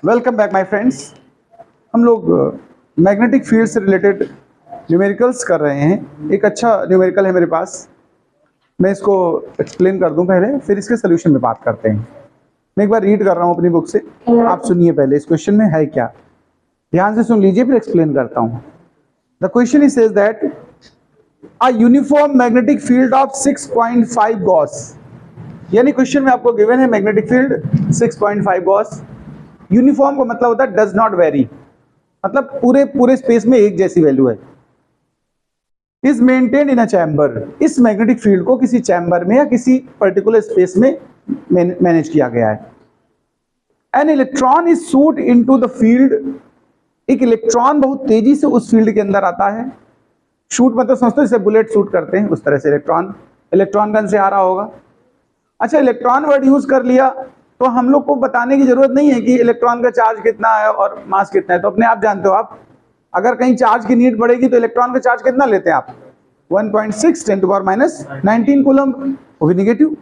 Welcome back my friends. हम लोग magnetic field से रिलेटेड न्यूमेरिकल्स कर रहे हैं। एक अच्छा न्यूमेरिकल है मेरे पास, मैं इसको एक्सप्लेन कर दूं पहले, फिर इसके सोल्यूशन में बात करते हैं। मैं एक बार रीड कर रहा हूं अपनी बुक से, आप सुनिए पहले इस क्वेश्चन में है क्या, ध्यान से सुन लीजिए फिर एक्सप्लेन करता हूं। The question is says that a uniform magnetic field of 6.5 Gauss, यानी क्वेश्चन में आपको गिवन है मैग्नेटिक फील्ड 6.5 गॉस। यूनिफॉर्म का मतलब होता है डज नॉट वेरी, मतलब पूरे स्पेस में एक जैसी वैल्यू है। Is maintain in a chamber, इस मैग्नेटिक फील्ड को किसी चैम्बर में या किसी पर्टिकुलर स्पेस में मैनेज किया गया है। An electron is shoot into the field, एक इलेक्ट्रॉन बहुत तेजी से उस फील्ड के अंदर आता है। शूट मतलब समझते हो जैसे बुलेट शूट करते हैं, उस तरह से इलेक्ट्रॉन गन से आ रहा होगा। अच्छा, इलेक्ट्रॉन वर्ड यूज कर लिया तो हम लोग को बताने की जरूरत नहीं है कि इलेक्ट्रॉन का चार्ज कितना है और मास कितना है, तो अपने आप जानते हो आप। अगर कहीं चार्ज की नीड पड़ेगी तो इलेक्ट्रॉन का चार्ज कितना लेते हैं आप, 1.6 10⁻⁻19 कूलम, वो भी निगेटिव।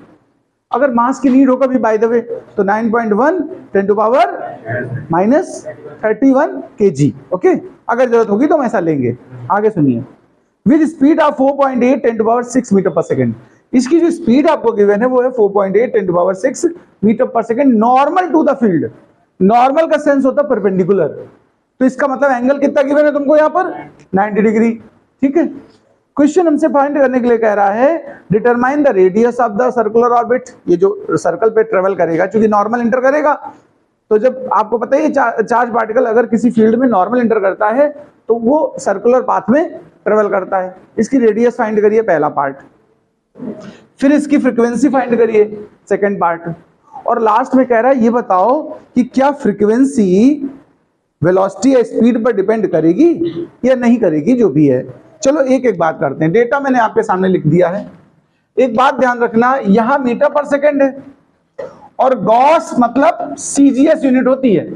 अगर मास की नीड होगा भी बाय द वे तो 9.1 10⁻31 kg। ओके, अगर जरूरत होगी तो हम ऐसा लेंगे। आगे सुनिए, विद स्पीड ऑफ 4.8 10⁻6 मीटर पर सेकेंड, इसकी जो स्पीड आपको गिवन है वो है 4.8 10⁻6 मीटर पर second, normal to the field. Normal का सेंस होता है परपेंडिकुलर, तो इसका मतलब एंगल कितना गिवन है तुमको यहाँ पर 90 डिग्री। ठीक है, क्वेश्चन हमसे फाइंड करने के लिए कह रहा है determine the radius of the circular orbit, ये जो सर्कल पे ट्रेवल करेगा, क्योंकि नॉर्मल इंटर करेगा, तो जब आपको पता है चार्ज पार्टिकल अगर किसी फील्ड में नॉर्मल इंटर करता है तो वो सर्कुलर पाथ में ट्रेवल करता है। इसकी रेडियस फाइंड करिए, पहला पार्ट। फिर इसकी फ्रीक्वेंसी फाइंड करिए, सेकंड पार्ट। और लास्ट में कह रहा है ये बताओ कि क्या फ्रीक्वेंसी वेलोसिटी या स्पीड पर डिपेंड करेगी या नहीं करेगी, जो भी है। चलो एक एक बात करते हैं। डेटा मैंने आपके सामने लिख दिया है। एक बात ध्यान रखना, यहां मीटर पर सेकंड है और गॉस मतलब सीजीएस यूनिट होती है।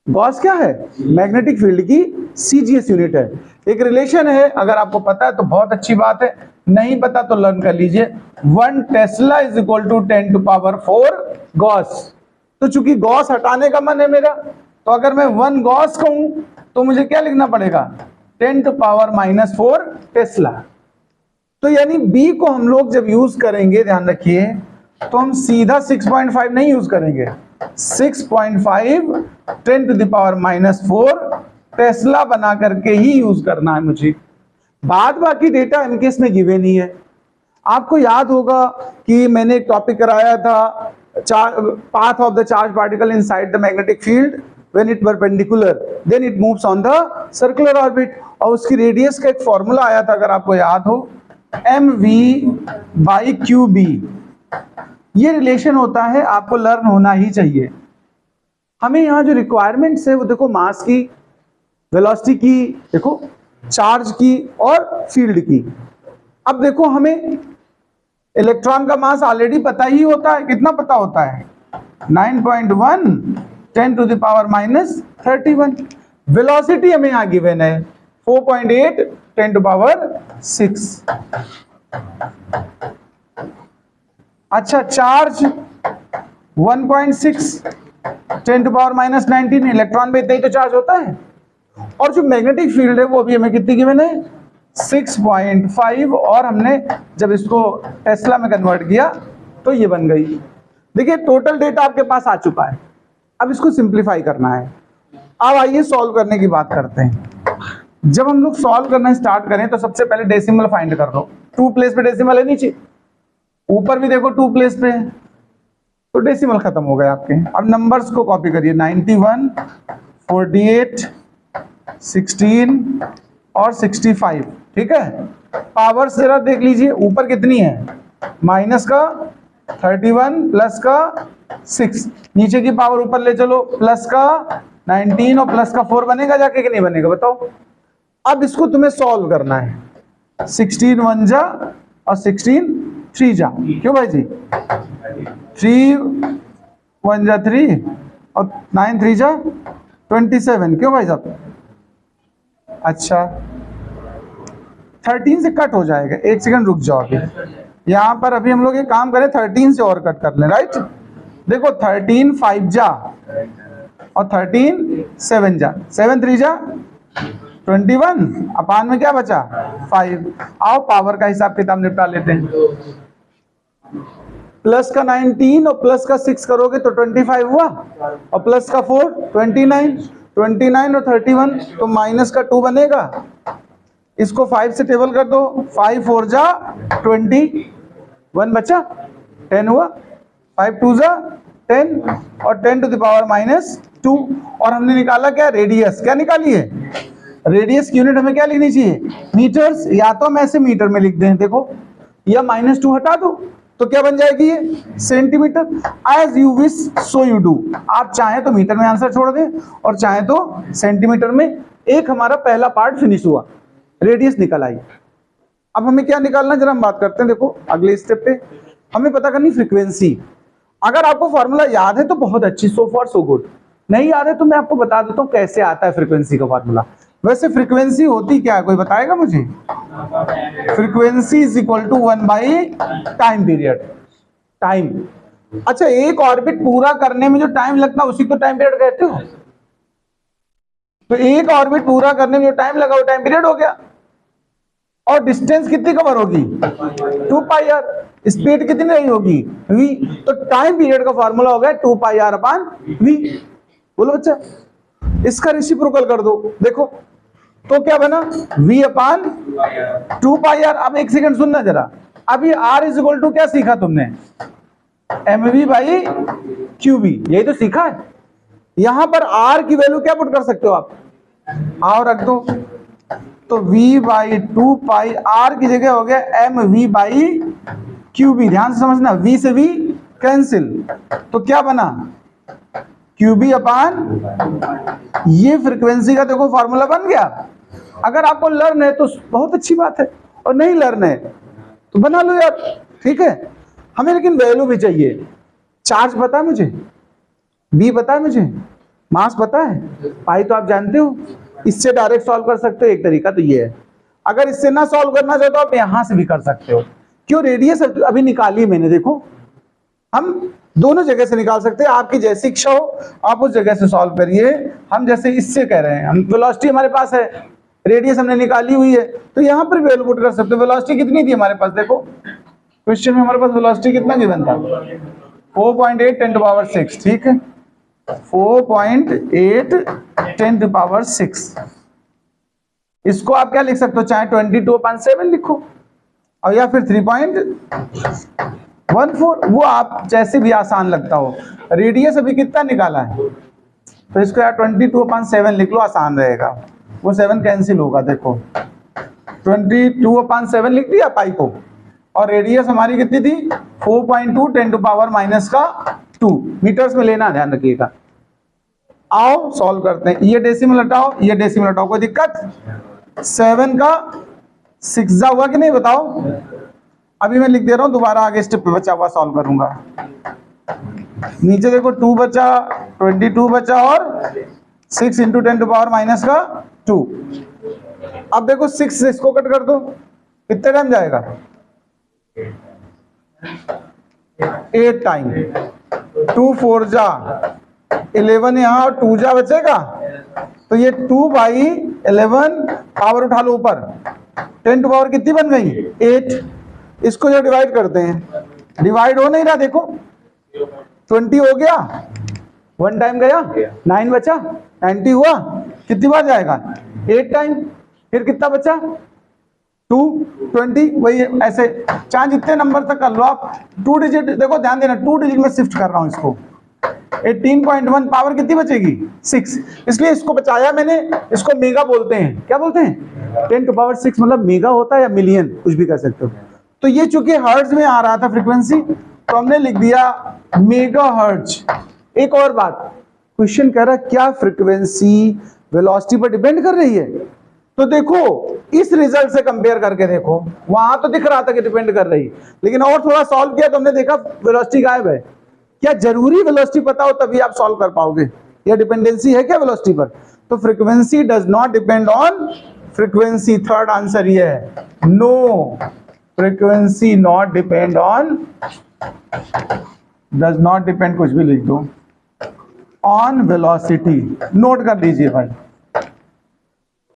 गॉस क्या है, मैग्नेटिक फील्ड की सीजीएस यूनिट है। एक रिलेशन है, अगर आपको पता है तो बहुत अच्छी बात है, नहीं पता तो लर्न कर लीजिए। 1 tesla is equal to 10⁴ gauss. तो चूंकि गॉस हटाने का मन है मेरा, तो अगर मैं 1 गॉस कहूं तो मुझे क्या लिखना पड़ेगा, 10⁻⁻4 टेस्ला। तो यानी बी को हम लोग जब यूज करेंगे, ध्यान रखिए, तो हम सीधा 6.5 नहीं यूज करेंगे, 6.5 10⁻⁻4 टेस्ला बना करके ही यूज करना है मुझे। बाद बाकी डेटा इनकेस में गिवन ही है। आपको याद होगा कि मैंने एक टॉपिक कराया था, path of the charge particle inside the magnetic field when it perpendicular then it moves on the circular orbit, और उसकी रेडियस का एक फॉर्मूला आया था, अगर आपको याद हो, mv/qb। ये रिलेशन होता है, आपको लर्न होना ही चाहिए। हमें यहाँ जो रिक्वायरमेंट्स है वो देखो, मास की, वेलोसिटी की, देखो चार्ज की और फील्ड की। अब देखो हमें इलेक्ट्रॉन का मास ऑलरेडी पता ही होता है, कितना पता होता है, 9.1 10⁻31। वेलोसिटी हमें यहाँ गिवन है 4.8 10⁻6। अच्छा, चार्ज 1.6 10⁻⁻19, इलेक्ट्रॉन में इतना ही तो चार्ज होता है। और जो मैग्नेटिक फील्ड है वो अभी हमें कितनी गिवन है, 6.5, और हमने जब इसको टेस्ला में कन्वर्ट किया तो ये बन गई। देखिए टोटल डेटा आपके पास आ चुका है, अब इसको सिंप्लीफाई करना है। अब आइए सॉल्व करने की बात करते हैं। जब हम लोग सॉल्व करना स्टार्ट करें तो सबसे पहले डेसिमल फाइंड कर लो। 2 प्लेस पे डेसिमल है, नीचे ऊपर भी देखो 2 प्लेस पे है, तो डेसिमल खत्म हो गए आपके। अब नंबर्स को कॉपी करिए, 91 48 16 और 65। ठीक है, पावर जरा देख लीजिए, ऊपर कितनी है, माइनस का 31 प्लस का 6, नीचे की पावर ऊपर ले चलो, प्लस का 19 और प्लस का 4 बनेगा जाके कि नहीं बनेगा, बताओ। अब इसको तुम्हें सॉल्व करना है, 16 1 जा और 16 3 जा, क्यों भाई जी, 3 1 जा 3 और 9 3 जा 27, क्यों भाई साहब। अच्छा, 13 से कट हो जाएगा, एक सेकंड रुक जाओ। अभी यहाँ पर अभी हम लोग ये काम करें, 13 से और कट कर लें, राइट। देखो 13 5 जा और 13 7 जा 7 3 जा 21 अपान में क्या बचा 5। आओ पावर का हिसाब किताब निपटा लेते हैं। प्लस का 19 और प्लस का 6 करोगे तो 25 हुआ, और प्लस का 4 29 और 31 तो माइनस का 2 बनेगा। इसको 5 से टेबल कर दो, 5 4 जा 21 बचा, 10 हुआ, 5 2 जा 10 और 10 टू द पावर -2। और हमने निकाला क्या रेडियस, क्या निकाली है रेडियस की यूनिट हमें क्या लिखनी चाहिए मीटर्स, या तो हम ऐसे मीटर में लिख दें देखो, या -2 हटा दो तो क्या बन जाएगी ये centimetre. As you wish so you do, आप चाहें तो मीटर में आंसर छोड़ दें और चाहें तो सेंटीमीटर में। एक हमारा पहला पार्ट फिनिश हुआ, रेडियस निकल आई। अब हमें क्या निकालना जरा हम बात करते हैं। देखो अगले स्टेप पे हमें पता करनी फ्रीक्वेंसी। अगर आपको फॉर्मूला याद है तो बहुत अच्छी, सो फॉर सो गुड। नहीं याद है तो मैं आपको बता देता हूँ कैसे आता है फ्रीक्वेंसी का फॉर्मूला। वैसे फ्रीक्वेंसी होती क्या है कोई बताएगा मुझे? Frequency is equal to 1 by time period. Time, अच्छा एक ऑर्बिट पूरा करने में जो टाइम लगता है उसी को टाइम पीरियड कहते हो। तो एक ऑर्बिट पूरा करने में जो टाइम लगा वो टाइम पीरियड हो गया। और डिस्टेंस कितनी कवर होगी 2 पाई आर, स्पीड कितनी रही होगी v, तो टाइम पीरियड का फॉर्मूला हो गया 2 पाई आर अपान v। बोलो बच्चा, इसका रेसिप्रोकल कर दो, देखो तो क्या बना v अपान 2 पाई आर। अब एक सेकंड सुनना जरा, अभी r इज इक्वल टू क्या सीखा तुमने mv बाई qv, यही तो सीखा है। यहां पर r की वैल्यू क्या पुट कर सकते हो आप, r रख दो, तो v बाई 2 पाई r की जगह हो गया mv बाई qb। ध्यान से समझना, v से v कैंसिल, तो क्या बना qb अपान, ये फ्रीक्वेंसी का देखो फॉर्मूला बन गया। अगर आपको लर्न है तो बहुत अच्छी बात है, और नहीं लर्न है तो बना लो यार, ठीक है। हमें लेकिन वैल्यू भी चाहिए। चार्ज पता है मुझे, b पता है मुझे, मास पता है, पाई तो आप जानते हो। इससे डायरेक्ट सॉल्व कर सकते हो, एक तरीका तो ये है। अगर इससे ना सॉल्व करना चाहते हो आप यहां से भी कर सकते हो। क्यों, रेडियस अभी निकाली मैंने, देखो हम दोनों जगह से निकाल सकते हैं, आपकी जैसी इच्छा हो आप उस जगह से सॉल्व करिए। हम जैसे इससे कह रहे हैं, हम वेलोसिटी हमारे पास है, रेडियस हमने निकाली हुई है, तो यहां पर वैल्यू पुट कर सकते हो। वेलोसिटी कितनी थी हमारे पास, देखो क्वेश्चन में हमारे पास वेलोसिटी कितना गिवन था 4.8 10 टू पावर 6, ठीक है 4.8 10 टू पावर 6। इसको आप क्या लिख सकते हो, चाहे 22/7 लिखो और या फिर 3.14, वो आप जैसे भी आसान लगता हो। रेडियस अभी कितना निकाला है तो इसको यार 22/7 लिख लो, आसान रहेगा, वो 7 कैंसिल होगा। देखो 22/7 लिख दिया पाई को, और रेडियस हमारी कितनी थी 4.2 10 टू पावर -2 मीटर्स में लेना, ध्यान रखिएगा। आओ सॉल्व करते हैं, ये डेसिमल हटाओ ये डेसिमल हटाओ, कोई दिक्कत। 7 का 6 हुआ कि नहीं बताओ। अभी मैं लिख दे रहा हूं, दोबारा आगे स्टेप पे बचा हुआ सॉल्व करूंगा। नीचे देखो 2 बचा, 22 बचा और 6 इंटू 10 टू पावर -2। अब देखो 6 से इसको कट कर दो, कितने टाइम जाएगा 8 टाइम। 2 4 जा 11 यहाँ और 2 जा बचेगा, तो ये 2 बाई 11 पावर उठा लो ऊपर, 10 टू पावर कितनी बन गई 8। इसको जो डिवाइड करते हैं, डिवाइड हो नहीं रहा, देखो 20 हो गया, 1 टाइम गया 9 बचा, 90 हुआ, कितनी बार जाएगा 8 टाइम, फिर कितना बचा 2 20, वही ऐसे चाहे जितने नंबर तक कर लो आप। 2 डिजिट देखो, ध्यान देना 2 डिजिट में शिफ्ट कर रहा हूं इसको। 18.1 पावर कितनी बचेगी 6, इसलिए इसको बचाया मैंने। इसको मेगा बोलते हैं, क्या बोलते हैं 10 टू पावर 6, मतलब मेगा होता है या मिलियन, कुछ भी कर सकते हो। तो ये चूंकि हर्ट्ज में आ रहा था फ्रीक्वेंसी, तो हमने लिख दिया मेगा हर्ट्ज। एक और बात, क्वेश्चन कह रहा है क्या फ्रीक्वेंसी वेलोसिटी पर डिपेंड कर रही है, तो देखो इस रिजल्ट से कंपेयर करके देखो, वहां तो दिख रहा था कि डिपेंड कर रही, लेकिन और थोड़ा सॉल्व किया तो हमने देखा वेलोसिटी गायब है। क्या जरूरी वेलोसिटी पता हो तभी आप सॉल्व कर पाओगे, या डिपेंडेंसी है क्या वेलोसिटी पर? तो frequency does not depend on frequency, third answer ये है, no frequency not depend on, does not depend, कुछ भी लिख दो, ऑन वेलोसिटी, नोट कर लीजिए भाई।